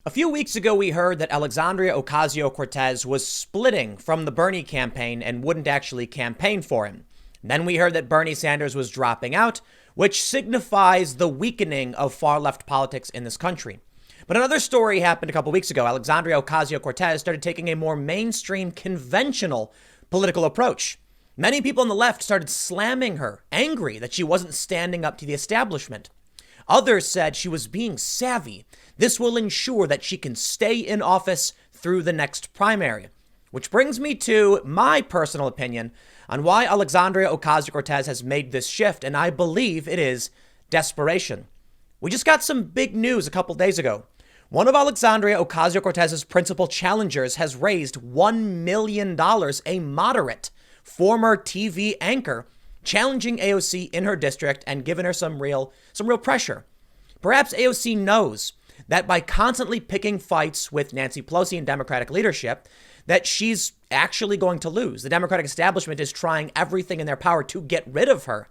A few weeks ago, we heard that Alexandria Ocasio Cortez was splitting from the Bernie campaign and wouldn't actually campaign for him. Then we heard that Bernie Sanders was dropping out, which signifies the weakening of far-left politics in this country. But another story happened a couple weeks ago. Alexandria Ocasio Cortez started taking a more mainstream, conventional political approach. Many people on the left started slamming her, angry that she wasn't standing up to the establishment. Others said she was being savvy. This will ensure that she can stay in office through the next primary. Which brings me to my personal opinion on why Alexandria Ocasio Cortez has made this shift, and I believe it is desperation. We just got some big news a couple days ago. One of Alexandria Ocasio Cortez's principal challengers has raised $1 million, a moderate former TV anchor, challenging AOC in her district and giving her some real pressure. Perhaps AOC knows that by constantly picking fights with Nancy Pelosi and Democratic leadership, that she's actually going to lose. The Democratic establishment is trying everything in their power to get rid of her.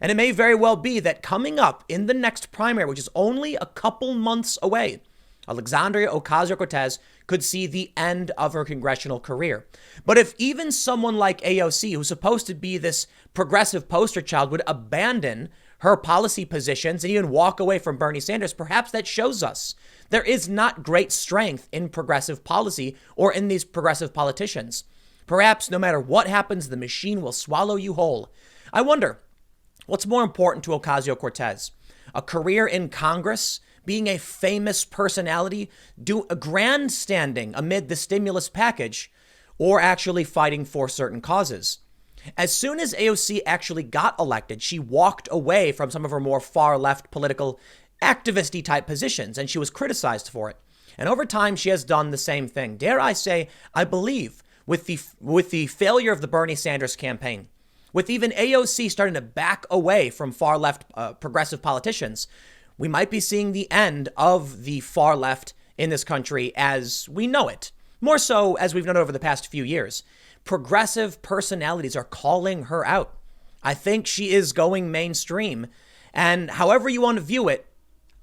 And it may very well be that coming up in the next primary, which is only a couple months away, Alexandria Ocasio Cortez could see the end of her congressional career. But if even someone like AOC, who's supposed to be this progressive poster child, would abandon her policy positions and even walk away from Bernie Sanders, perhaps that shows us there is not great strength in progressive policy or in these progressive politicians. Perhaps no matter what happens, the machine will swallow you whole. I wonder, what's more important to Ocasio-Cortez? A career in Congress, being a famous personality, grandstanding amid the stimulus package, or actually fighting for certain causes? As soon as AOC actually got elected, she walked away from some of her more far-left political activist-y type positions, and she was criticized for it. And over time, she has done the same thing. Dare I say, I believe, with the failure of the Bernie Sanders campaign, with even AOC starting to back away from far-left progressive politicians, we might be seeing the end of the far left in this country as we know it. More so as we've known over the past few years. Progressive personalities are calling her out. I think she is going mainstream. And however you want to view it,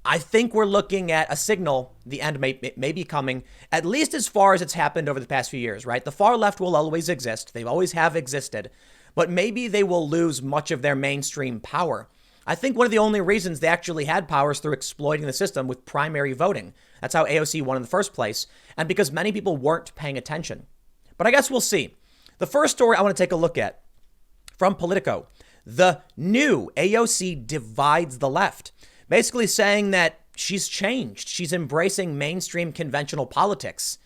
I think we're looking at a signal the end may be coming, at least as far as it's happened over the past few years, right? The far left will always exist. They always have existed. But maybe they will lose much of their mainstream power. I think one of the only reasons they actually had power is through exploiting the system with primary voting. That's how AOC won in the first place, and because many people weren't paying attention. But I guess we'll see. The first story I want to take a look at from Politico. The new AOC divides the left, basically saying that she's changed. She's embracing mainstream conventional politics.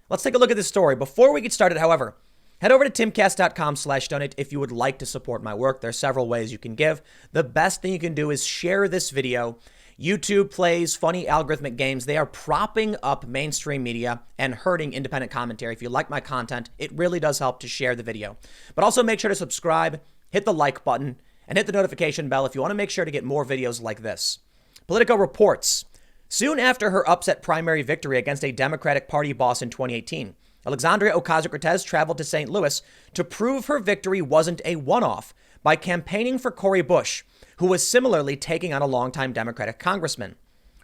Let's take a look at this story. Before we get started, however, head over to timcast.com/donate if you would like to support my work. There are several ways you can give. The best thing you can do is share this video. YouTube plays funny algorithmic games. They are propping up mainstream media and hurting independent commentary. If you like my content, it really does help to share the video. But also make sure to subscribe, hit the like button, and hit the notification bell if you want to make sure to get more videos like this. Politico reports, soon after her upset primary victory against a Democratic Party boss in 2018, Alexandria Ocasio-Cortez traveled to St. Louis to prove her victory wasn't a one-off by campaigning for Cori Bush, who was similarly taking on a longtime Democratic congressman.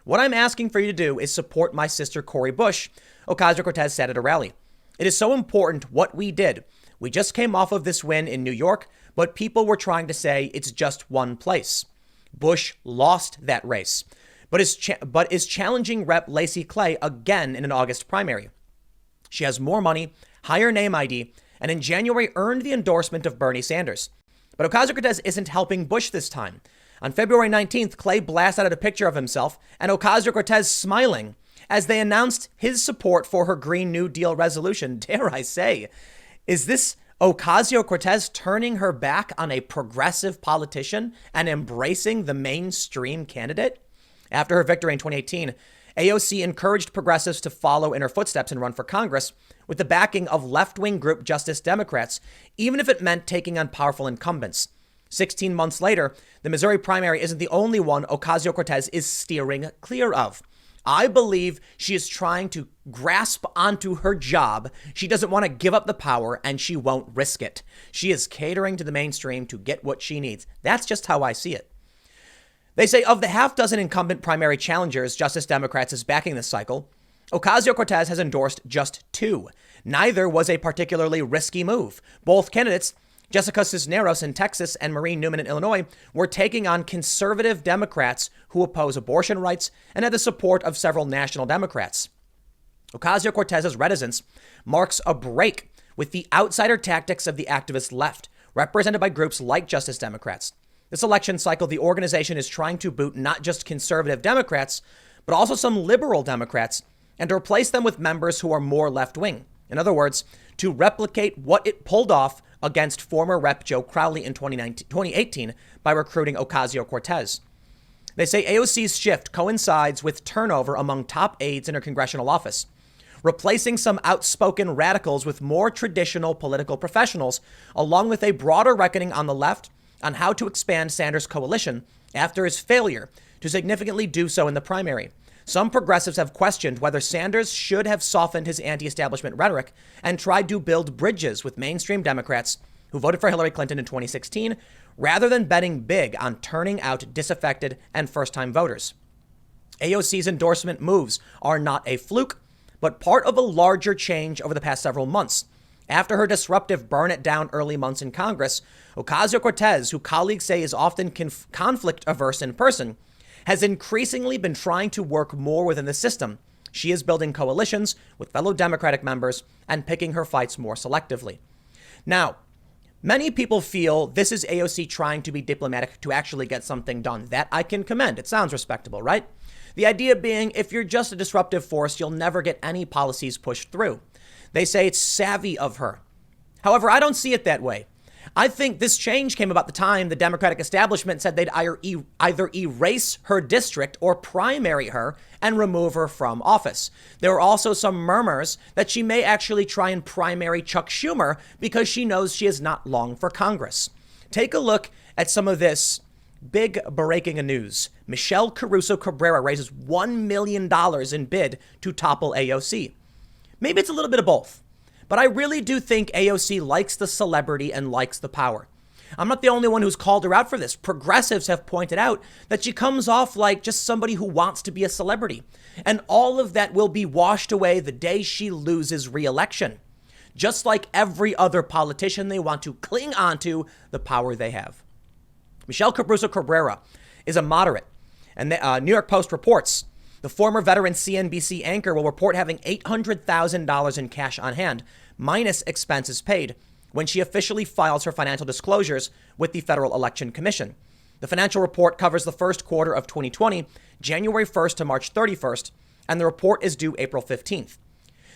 What I'm asking for you to do is support my sister Cori Bush, Ocasio-Cortez said at a rally. It is so important what we did. We just came off of this win in New York, but people were trying to say it's just one place. Bush lost that race, but is challenging Rep. Lacey Clay again in an August primary. She has more money, higher name ID, and in January earned the endorsement of Bernie Sanders. But Ocasio-Cortez isn't helping Bush this time. On February 19th, Clay blasted out a picture of himself and Ocasio-Cortez smiling as they announced his support for her Green New Deal resolution. Dare I say, is this Ocasio-Cortez turning her back on a progressive politician and embracing the mainstream candidate? After her victory in 2018, AOC encouraged progressives to follow in her footsteps and run for Congress with the backing of left-wing group Justice Democrats, even if it meant taking on powerful incumbents. 16 months later, the Missouri primary isn't the only one Ocasio-Cortez is steering clear of. I believe she is trying to grasp onto her job. She doesn't want to give up the power, and she won't risk it. She is catering to the mainstream to get what she needs. That's just how I see it. They say of the half dozen incumbent primary challengers Justice Democrats is backing this cycle, Ocasio Cortez has endorsed just 2. Neither was a particularly risky move. Both candidates, Jessica Cisneros in Texas and Maureen Newman in Illinois, were taking on conservative Democrats who oppose abortion rights and had the support of several national Democrats. Ocasio Cortez's reticence marks a break with the outsider tactics of the activist left, represented by groups like Justice Democrats. This election cycle, the organization is trying to boot not just conservative Democrats, but also some liberal Democrats, and to replace them with members who are more left-wing. In other words, to replicate what it pulled off against former Rep. Joe Crowley in 2018 by recruiting Ocasio Cortez. They say AOC's shift coincides with turnover among top aides in her congressional office, replacing some outspoken radicals with more traditional political professionals, along with a broader reckoning on the left on how to expand Sanders' coalition after his failure to significantly do so in the primary. Some progressives have questioned whether Sanders should have softened his anti-establishment rhetoric and tried to build bridges with mainstream Democrats who voted for Hillary Clinton in 2016, rather than betting big on turning out disaffected and first-time voters. AOC's endorsement moves are not a fluke, but part of a larger change over the past several months. After her disruptive burn-it-down early months in Congress, Ocasio-Cortez, who colleagues say is often conflict-averse in person, has increasingly been trying to work more within the system. She is building coalitions with fellow Democratic members and picking her fights more selectively. Now, many people feel this is AOC trying to be diplomatic to actually get something done. That I can commend. It sounds respectable, right? The idea being, if you're just a disruptive force, you'll never get any policies pushed through. They say it's savvy of her. However, I don't see it that way. I think this change came about the time the Democratic establishment said they'd either erase her district or primary her and remove her from office. There were also some murmurs that she may actually try and primary Chuck Schumer because she knows she is not long for Congress. Take a look at some of this big breaking news. Michelle Caruso Cabrera raises $1 million in bid to topple AOC. Maybe it's a little bit of both. But I really do think AOC likes the celebrity and likes the power. I'm not the only one who's called her out for this. Progressives have pointed out that she comes off like just somebody who wants to be a celebrity. And all of that will be washed away the day she loses re-election. Just like every other politician, they want to cling onto the power they have. Michelle Caruso Cabrera is a moderate. And the New York Post reports the former veteran CNBC anchor will report having $800,000 in cash on hand, minus expenses paid, when she officially files her financial disclosures with the Federal Election Commission. The financial report covers the first quarter of 2020, January 1st to March 31st, and the report is due April 15th.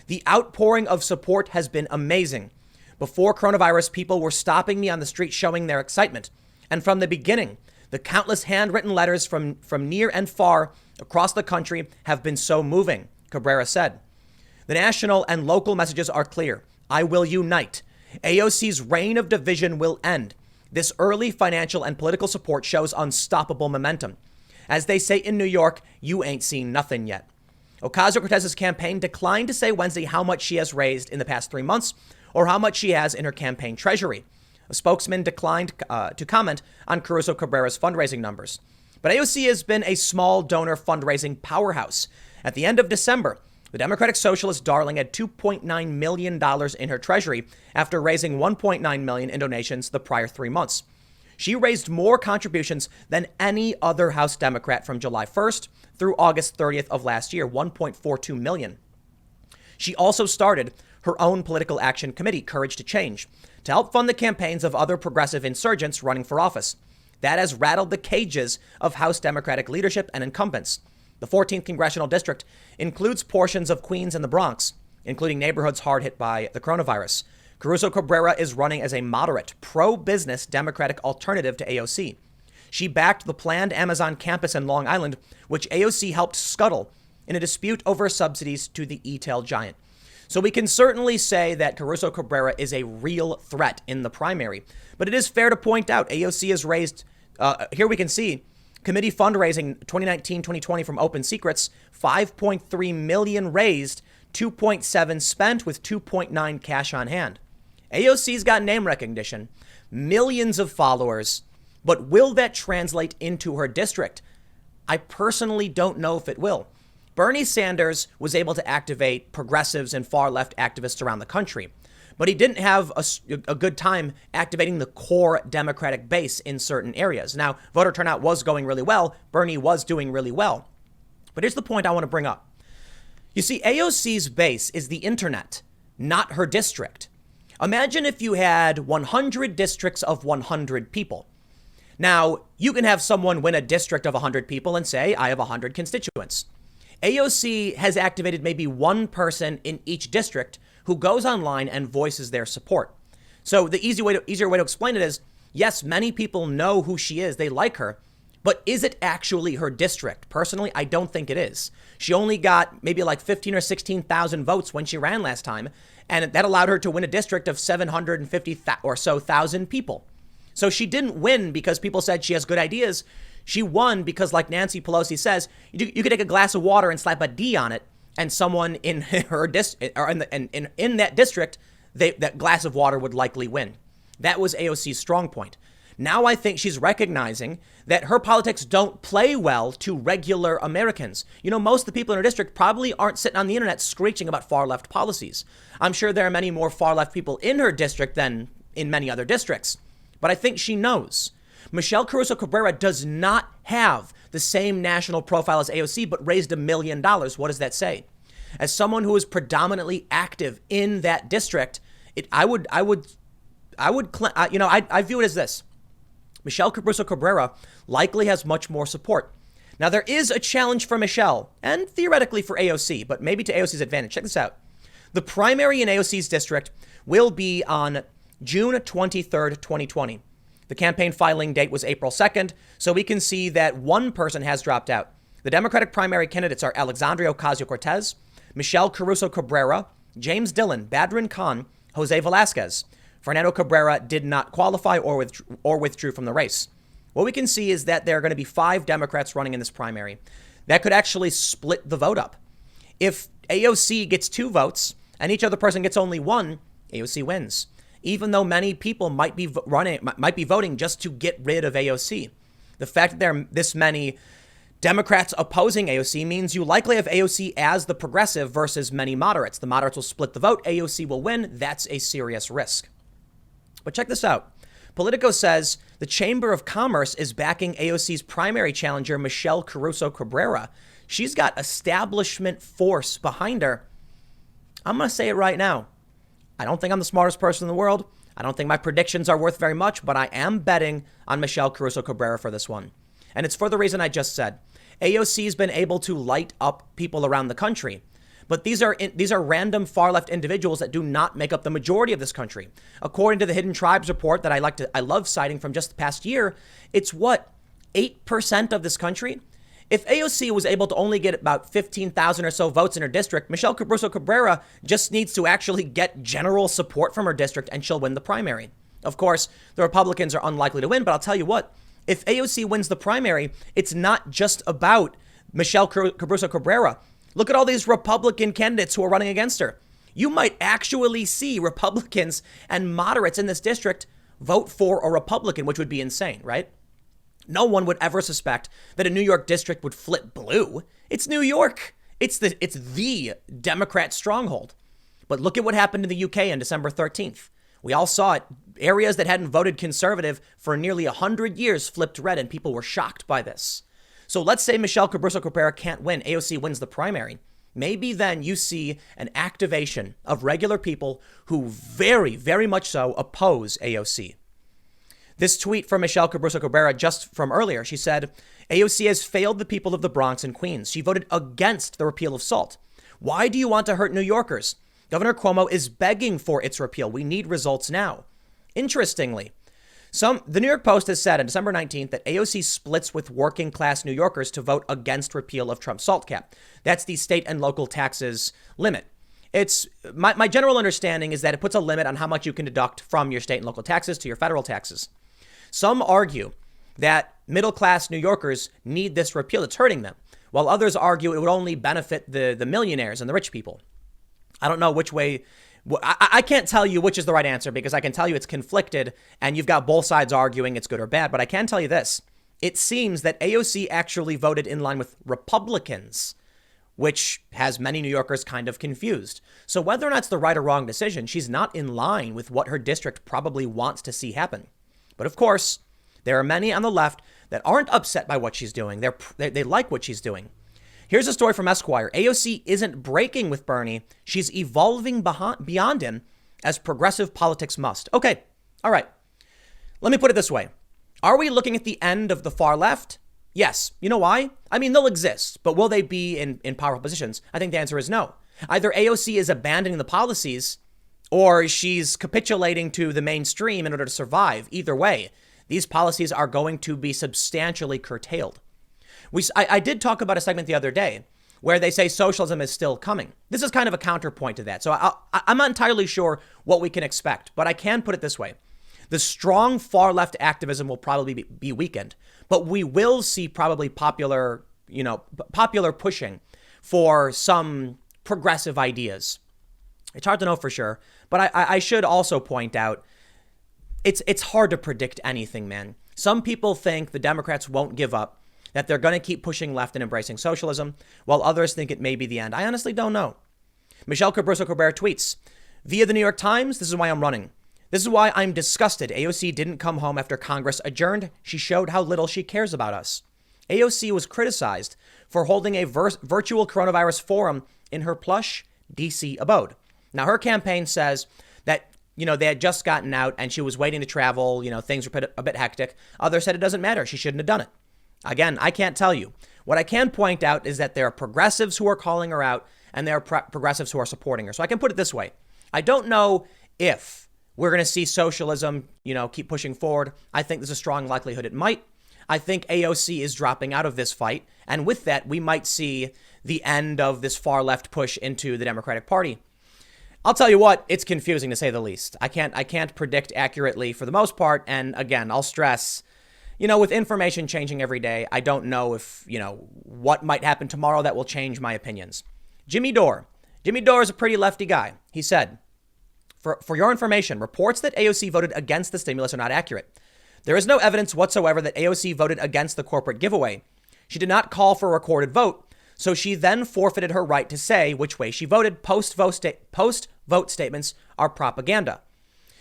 The outpouring of support has been amazing. Before coronavirus, people were stopping me on the street showing their excitement. And from the beginning, the countless handwritten letters from near and far across the country have been so moving, Cabrera said. The national and local messages are clear. I will unite. AOC's reign of division will end. This early financial and political support shows unstoppable momentum. As they say in New York, you ain't seen nothing yet. Ocasio-Cortez's campaign declined to say Wednesday how much she has raised in the past 3 months or how much she has in her campaign treasury. A spokesman declined to comment on Caruso Cabrera's fundraising numbers. But AOC has been a small donor fundraising powerhouse. At the end of December, the Democratic Socialist darling had $2.9 million in her treasury after raising $1.9 million in donations the prior 3 months. She raised more contributions than any other House Democrat from July 1st through August 30th of last year, $1.42 million. She also started her own political action committee, Courage to Change, to help fund the campaigns of other progressive insurgents running for office. That has rattled the cages of House Democratic leadership and incumbents. The 14th congressional district includes portions of Queens and the Bronx, including neighborhoods hard hit by the coronavirus. Caruso Cabrera is running as a moderate, pro-business Democratic alternative to AOC. She backed the planned Amazon campus in Long Island, which AOC helped scuttle in a dispute over subsidies to the e-tail giant. So we can certainly say that Caruso Cabrera is a real threat in the primary. But it is fair to point out AOC has raised, here we can see, committee fundraising 2019-2020 from Open Secrets, $5.3 million raised, 2.7 spent with 2.9 cash on hand. AOC's got name recognition, millions of followers, but will that translate into her district? I personally don't know if it will. Bernie Sanders was able to activate progressives and far left activists around the country, but he didn't have a good time activating the core Democratic base in certain areas. Now, voter turnout was going really well. Bernie was doing really well. But here's the point I want to bring up. You see, AOC's base is the internet, not her district. Imagine if you had 100 districts of 100 people. Now, you can have someone win a district of 100 people and say, I have 100 constituents. AOC has activated maybe one person in each district who goes online and voices their support. So the easier way to explain it is, yes, many people know who she is. They like her. But is it actually her district? Personally, I don't think it is. She only got maybe like 15 or 16,000 votes when she ran last time. And that allowed her to win a district of 750 or so thousand people. So she didn't win because people said she has good ideas. She won because, like Nancy Pelosi says, you could take a glass of water and slap a D on it, and someone in her in that district, that glass of water would likely win. That was AOC's strong point. Now I think she's recognizing that her politics don't play well to regular Americans. You know, most of the people in her district probably aren't sitting on the internet screeching about far left policies. I'm sure there are many more far left people in her district than in many other districts. But I think she knows. Michelle Caruso Cabrera does not have the same national profile as AOC, but raised $1 million. What does that say? As someone who is predominantly active in that district, I view it as this. Michelle Caruso Cabrera likely has much more support. Now, there is a challenge for Michelle and theoretically for AOC, but maybe to AOC's advantage. Check this out. The primary in AOC's district will be on June 23rd, 2020. The campaign filing date was April 2nd, so we can see that one person has dropped out. The Democratic primary candidates are Alexandria Ocasio Cortez, Michelle Caruso Cabrera, James Dillon, Badrin Khan, Jose Velasquez. Fernando Cabrera did not qualify or withdrew from the race. What we can see is that there are going to be 5 Democrats running in this primary. That could actually split the vote up. If AOC gets 2 votes and each other person gets only 1, AOC wins. Even though many people might be voting just to get rid of AOC. The fact that there are this many Democrats opposing AOC means you likely have AOC as the progressive versus many moderates. The moderates will split the vote. AOC will win. That's a serious risk. But check this out. Politico says the Chamber of Commerce is backing AOC's primary challenger, Michelle Caruso Cabrera. She's got establishment force behind her. I'm going to say it right now. I don't think I'm the smartest person in the world. I don't think my predictions are worth very much, but I am betting on Michelle Caruso Cabrera for this one. And it's for the reason I just said. AOC has been able to light up people around the country. But these are random far left individuals that do not make up the majority of this country. According to the Hidden Tribes report that I love citing from just the past year, it's 8% of this country? If AOC was able to only get about 15,000 or so votes in her district, Michelle Caruso Cabrera just needs to actually get general support from her district and she'll win the primary. Of course, the Republicans are unlikely to win, but I'll tell you what, if AOC wins the primary, it's not just about Michelle Caruso Cabrera. Look at all these Republican candidates who are running against her. You might actually see Republicans and moderates in this district vote for a Republican, which would be insane, right? No one would ever suspect that a New York district would flip blue. It's New York. It's the Democrat stronghold. But look at what happened in the UK on December 13th. We all saw it. Areas that hadn't voted conservative for nearly 100 years flipped red, and people were shocked by this. So let's say Michelle Caruso Cabrera can't win. AOC wins the primary. Maybe then you see an activation of regular people who very, very much so oppose AOC. This tweet from Michelle Caruso Cabrera just from earlier, she said, AOC has failed the people of the Bronx and Queens. She voted against the repeal of SALT. Why do you want to hurt New Yorkers? Governor Cuomo is begging for its repeal. We need results now. Interestingly, the New York Post has said on December 19th that AOC splits with working class New Yorkers to vote against repeal of Trump's SALT cap. That's the state and local taxes limit. It's my general understanding is that it puts a limit on how much you can deduct from your state and local taxes to your federal taxes. Some argue that middle class New Yorkers need this repeal. It's hurting them, while others argue it would only benefit the millionaires and the rich people. I don't know which way. I can't tell you which is the right answer because I can tell you it's conflicted and you've got both sides arguing it's good or bad. But I can tell you this. It seems that AOC actually voted in line with Republicans which has many New Yorkers kind of confused. So whether or not it's the right or wrong decision, she's not in line with what her district probably wants to see happen. But of course, there are many on the left that aren't upset by what she's doing. They like what she's doing. Here's a story from Esquire. AOC isn't breaking with Bernie. She's evolving beyond him, as progressive politics must. Okay, all right. Let me put it this way. Are we looking at the end of the far left? Yes. You know why? I mean, they'll exist, but will they be in powerful positions? I think the answer is no. Either AOC is abandoning the policies or she's capitulating to the mainstream in order to survive. Either way, these policies are going to be substantially curtailed. I did talk about a segment the other day where they say socialism is still coming. This is kind of a counterpoint to that. So I'm not entirely sure what we can expect, but I can put it this way. The strong far left activism will probably be weakened, but we will see probably popular pushing for some progressive ideas. It's hard to know for sure, but I should also point out it's hard to predict anything, man. Some people think the Democrats won't give up, that they're going to keep pushing left and embracing socialism, while others think it may be the end. I honestly don't know. Michelle Caruso Cabrera tweets, via the New York Times, this is why I'm running. This is why I'm disgusted. AOC didn't come home after Congress adjourned. She showed how little she cares about us. AOC was criticized for holding a virtual coronavirus forum in her plush DC abode. Now, her campaign says that, they had just gotten out and she was waiting to travel. Things were a bit hectic. Others said it doesn't matter. She shouldn't have done it. Again, I can't tell you. What I can point out is that there are progressives who are calling her out and there are progressives who are supporting her. So I can put it this way. I don't know if we're going to see socialism, keep pushing forward. I think there's a strong likelihood it might. I think AOC is dropping out of this fight. And with that, we might see the end of this far left push into the Democratic Party. I'll tell you what, it's confusing to say the least. I can't predict accurately for the most part. And again, I'll stress, with information changing every day, I don't know if, what might happen tomorrow that will change my opinions. Jimmy Dore is a pretty lefty guy. He said, For your information, reports that AOC voted against the stimulus are not accurate. There is no evidence whatsoever that AOC voted against the corporate giveaway. She did not call for a recorded vote, so she then forfeited her right to say which way she voted. Post-vote statements are propaganda.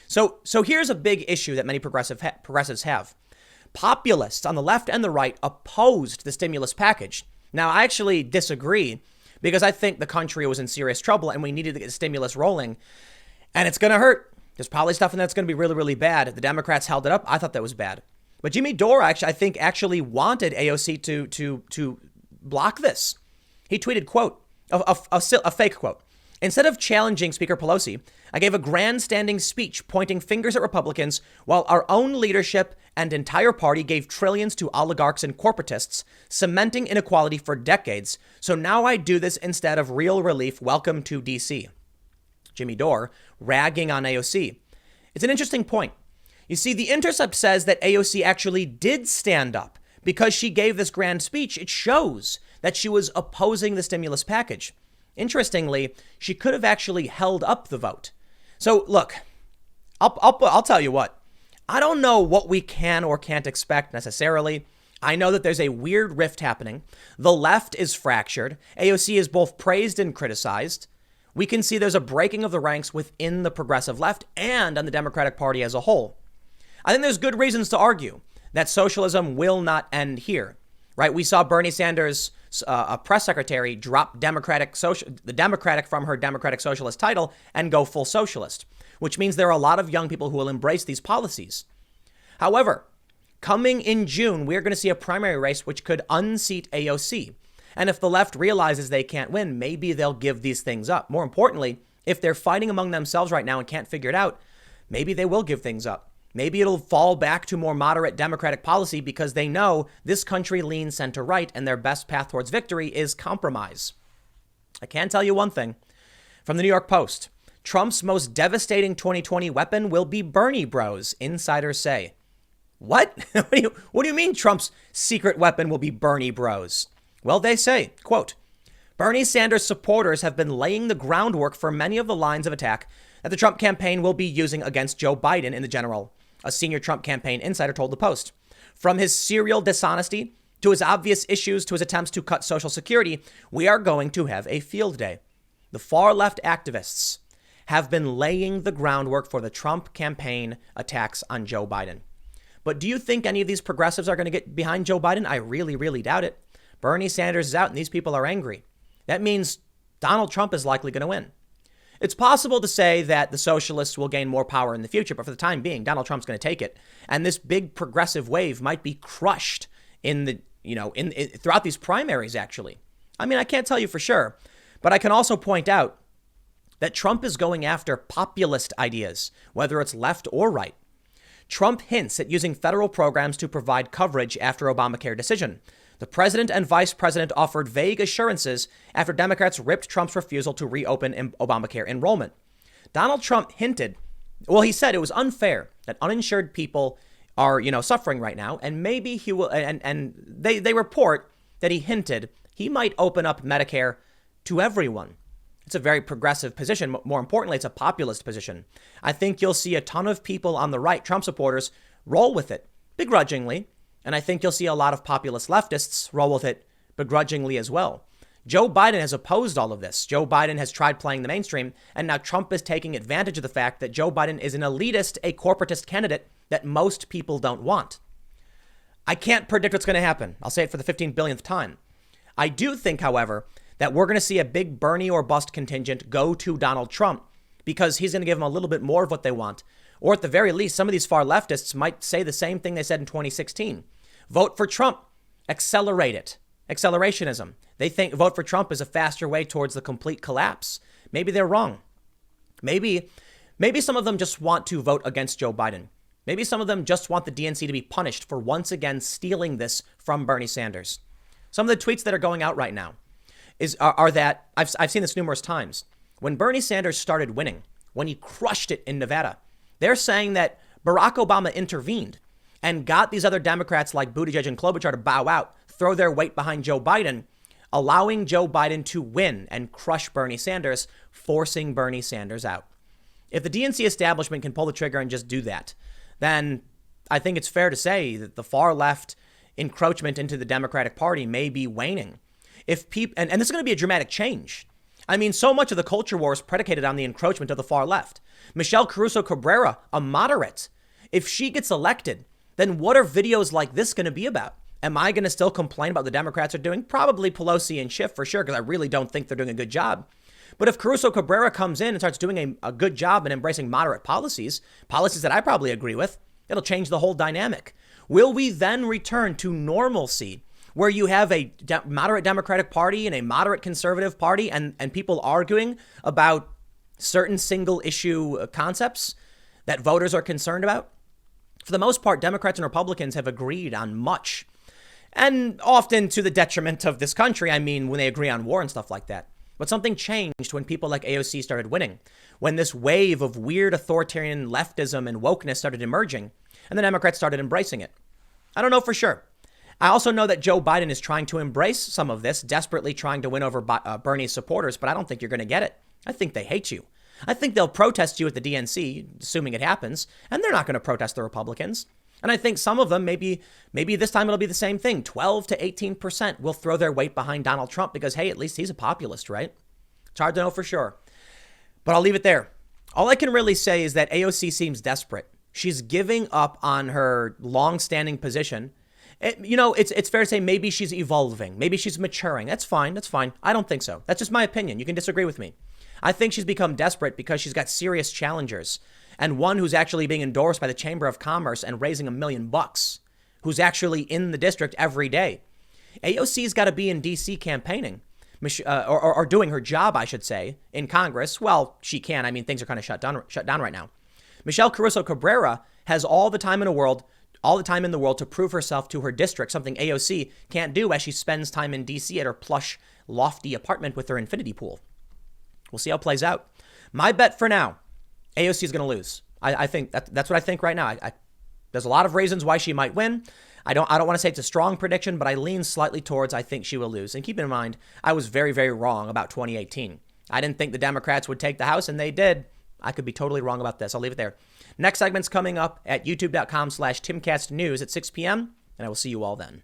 So here's a big issue that many progressives have. Populists on the left and the right opposed the stimulus package. Now, I actually disagree because I think the country was in serious trouble and we needed to get the stimulus rolling. And it's going to hurt. There's probably stuff in that's going to be really, really bad. The Democrats held it up. I thought that was bad. But Jimmy Dore, I think wanted AOC to block this. He tweeted, quote, a fake quote. Instead of challenging Speaker Pelosi, I gave a grandstanding speech pointing fingers at Republicans while our own leadership and entire party gave trillions to oligarchs and corporatists, cementing inequality for decades. So now I do this instead of real relief. Welcome to DC. Jimmy Dore ragging on AOC. It's an interesting point. You see, The Intercept says that AOC actually did stand up because she gave this grand speech. It shows that she was opposing the stimulus package. Interestingly, she could have actually held up the vote. So look, I'll tell you what. I don't know what we can or can't expect necessarily. I know that there's a weird rift happening. The left is fractured. AOC is both praised and criticized. We can see there's a breaking of the ranks within the progressive left and on the Democratic Party as a whole. I think there's good reasons to argue that socialism will not end here, right? We saw Bernie Sanders, a press secretary, drop the Democratic from her Democratic Socialist title and go full socialist, which means there are a lot of young people who will embrace these policies. However, coming in June, we're going to see a primary race which could unseat AOC. And if the left realizes they can't win, maybe they'll give these things up. More importantly, if they're fighting among themselves right now and can't figure it out, maybe they will give things up. Maybe it'll fall back to more moderate Democratic policy because they know this country leans center right and their best path towards victory is compromise. I can tell you one thing from the New York Post. Trump's most devastating 2020 weapon will be Bernie bros, insiders say. What? What do you mean Trump's secret weapon will be Bernie bros? Well, they say, quote, Bernie Sanders supporters have been laying the groundwork for many of the lines of attack that the Trump campaign will be using against Joe Biden in the general, a senior Trump campaign insider told the Post. From his serial dishonesty to his obvious issues, to his attempts to cut Social Security, we are going to have a field day. The far left activists have been laying the groundwork for the Trump campaign attacks on Joe Biden. But do you think any of these progressives are going to get behind Joe Biden? I really, really doubt it. Bernie Sanders is out and these people are angry. That means Donald Trump is likely going to win. It's possible to say that the socialists will gain more power in the future, but for the time being, Donald Trump's going to take it. And this big progressive wave might be crushed throughout these primaries, actually. I mean, I can't tell you for sure, but I can also point out that Trump is going after populist ideas, whether it's left or right. Trump hints at using federal programs to provide coverage after Obamacare decision. The president and vice president offered vague assurances after Democrats ripped Trump's refusal to reopen Obamacare enrollment. Donald Trump he said it was unfair that uninsured people are, suffering right now. And maybe he will. And they report that he hinted he might open up Medicare to everyone. It's a very progressive position. More importantly, it's a populist position. I think you'll see a ton of people on the right, Trump supporters, roll with it begrudgingly. And I think you'll see a lot of populist leftists roll with it begrudgingly as well. Joe Biden has opposed all of this. Joe Biden has tried playing the mainstream. And now Trump is taking advantage of the fact that Joe Biden is an elitist, a corporatist candidate that most people don't want. I can't predict what's going to happen. I'll say it for the 15 billionth time. I do think, however, that we're going to see a big Bernie or bust contingent go to Donald Trump because he's going to give them a little bit more of what they want. Or at the very least, some of these far leftists might say the same thing they said in 2016. Vote for Trump. Accelerate it. Accelerationism. They think vote for Trump is a faster way towards the complete collapse. Maybe they're wrong. Maybe some of them just want to vote against Joe Biden. Maybe some of them just want the DNC to be punished for once again stealing this from Bernie Sanders. Some of the tweets that are going out right now are that I've seen this numerous times. When Bernie Sanders started winning, when he crushed it in Nevada, they're saying that Barack Obama intervened and got these other Democrats like Buttigieg and Klobuchar to bow out, throw their weight behind Joe Biden, allowing Joe Biden to win and crush Bernie Sanders, forcing Bernie Sanders out. If the DNC establishment can pull the trigger and just do that, then I think it's fair to say that the far left encroachment into the Democratic Party may be waning. If people, and this is going to be a dramatic change. I mean, so much of the culture war is predicated on the encroachment of the far left. Michelle Caruso Cabrera, a moderate, if she gets elected, then what are videos like this going to be about? Am I going to still complain about what the Democrats are doing? Probably Pelosi and Schiff for sure, because I really don't think they're doing a good job. But if Caruso Cabrera comes in and starts doing a good job in embracing moderate policies that I probably agree with, it'll change the whole dynamic. Will we then return to normalcy where you have a moderate Democratic Party and a moderate conservative party and people arguing about certain single issue concepts that voters are concerned about? For the most part, Democrats and Republicans have agreed on much, and often to the detriment of this country. I mean, when they agree on war and stuff like that. But something changed when people like AOC started winning, when this wave of weird authoritarian leftism and wokeness started emerging, and the Democrats started embracing it. I don't know for sure. I also know that Joe Biden is trying to embrace some of this, desperately trying to win over Bernie's supporters, but I don't think you're going to get it. I think they hate you. I think they'll protest you at the DNC, assuming it happens, and they're not going to protest the Republicans. And I think some of them, maybe this time it'll be the same thing. 12 to 18% will throw their weight behind Donald Trump because, hey, at least he's a populist, right? It's hard to know for sure. But I'll leave it there. All I can really say is that AOC seems desperate. She's giving up on her long-standing position. It's fair to say maybe she's evolving. Maybe she's maturing. That's fine. I don't think so. That's just my opinion. You can disagree with me. I think she's become desperate because she's got serious challengers, and one who's actually being endorsed by the Chamber of Commerce and raising $1 million, who's actually in the district every day. AOC's got to be in D.C. campaigning, or doing her job, I should say, in Congress. Well, she can. I mean, things are kind of shut down right now. Michelle Caruso Cabrera has all the time in the world to prove herself to her district, something AOC can't do as she spends time in D.C. at her plush, lofty apartment with her infinity pool. We'll see how it plays out. My bet for now, AOC is going to lose. I think that's what I think right now. There's a lot of reasons why she might win. I don't want to say it's a strong prediction, but I lean slightly towards I think she will lose. And keep in mind, I was very, very wrong about 2018. I didn't think the Democrats would take the House, and they did. I could be totally wrong about this. I'll leave it there. Next segment's coming up at youtube.com/TimCastNews at 6 p.m., and I will see you all then.